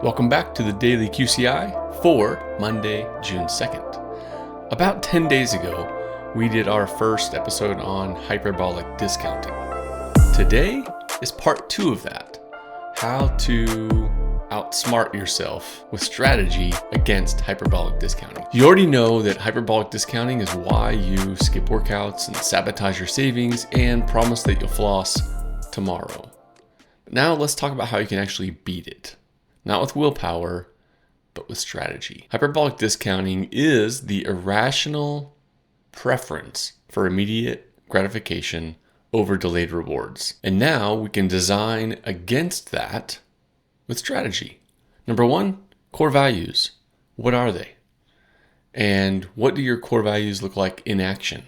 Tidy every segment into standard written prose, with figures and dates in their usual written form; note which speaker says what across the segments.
Speaker 1: Welcome back to the Daily QCI for Monday, June 2nd. About 10 days ago, we did our first episode on hyperbolic discounting. Today is part 2 of that. How to outsmart yourself with strategy against hyperbolic discounting. You already know that hyperbolic discounting is why you skip workouts and sabotage your savings and promise that you'll floss tomorrow. But now let's talk about how you can actually beat it. Not with willpower, but with strategy. Hyperbolic discounting is the irrational preference for immediate gratification over delayed rewards. And now we can design against that with strategy. Number 1, core values. What are they? And what do your core values look like in action?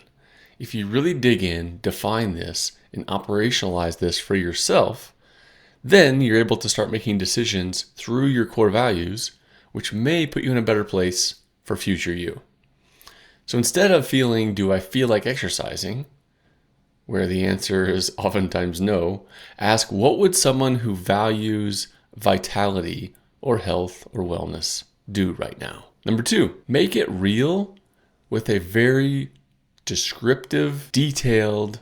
Speaker 1: If you really dig in, define this, and operationalize this for yourself, then you're able to start making decisions through your core values, which may put you in a better place for future you. So instead of feeling, do I feel like exercising? Where the answer is oftentimes no, ask, what would someone who values vitality or health or wellness do right now? Number 2, make it real with a very descriptive, detailed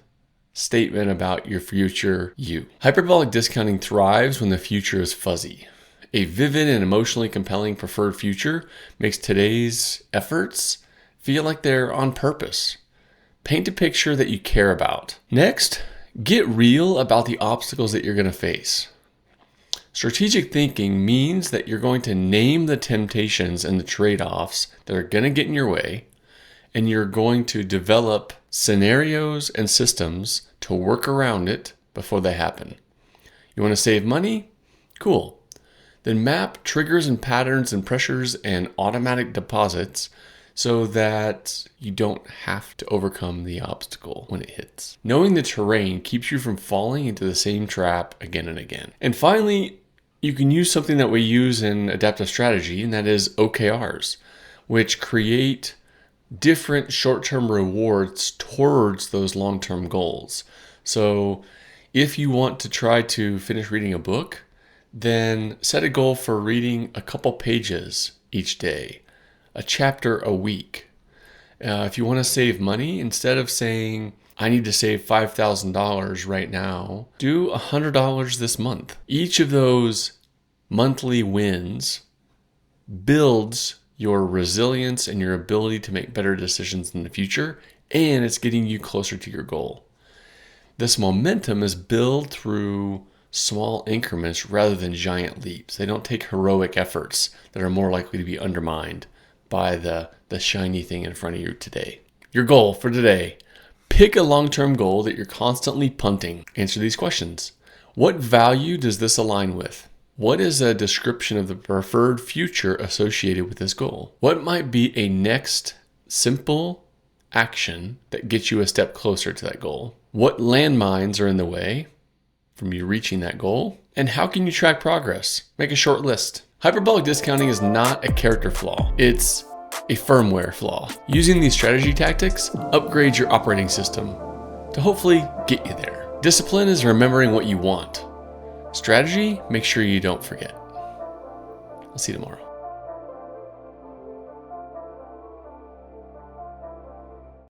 Speaker 1: statement about your future you. Hyperbolic discounting thrives when the future is fuzzy. A vivid and emotionally compelling preferred future makes today's efforts feel like they're on purpose. Paint a picture that you care about. Next, get real about the obstacles that you're going to face. Strategic thinking means that you're going to name the temptations and the trade-offs that are going to get in your way, and you're going to develop scenarios and systems to work around it before they happen. You want to save money? Cool. Then map triggers and patterns and pressures and automatic deposits so that you don't have to overcome the obstacle when it hits. Knowing the terrain keeps you from falling into the same trap again and again. And finally, you can use something that we use in adaptive strategy, and that is OKRs, which create different short-term rewards towards those long-term goals. So if you want to try to finish reading a book, then set a goal for reading a couple pages each day, a chapter a week. If you want to save money, instead of saying, I need to save $5,000 right now, do $100 this month. Each of those monthly wins builds your resilience and your ability to make better decisions in the future, and it's getting you closer to your goal. This momentum is built through small increments rather than giant leaps. They don't take heroic efforts that are more likely to be undermined by the shiny thing in front of you today. Your goal for today: pick a long-term goal that you're constantly punting. Answer these questions. What value does this align with? What is a description of the preferred future associated with this goal? What might be a next simple action that gets you a step closer to that goal? What landmines are in the way from you reaching that goal? And how can you track progress? Make a short list. Hyperbolic discounting is not a character flaw. It's a firmware flaw. Using these strategy tactics, upgrade your operating system to hopefully get you there. Discipline is remembering what you want. Strategy, make sure you don't forget. I'll see you tomorrow.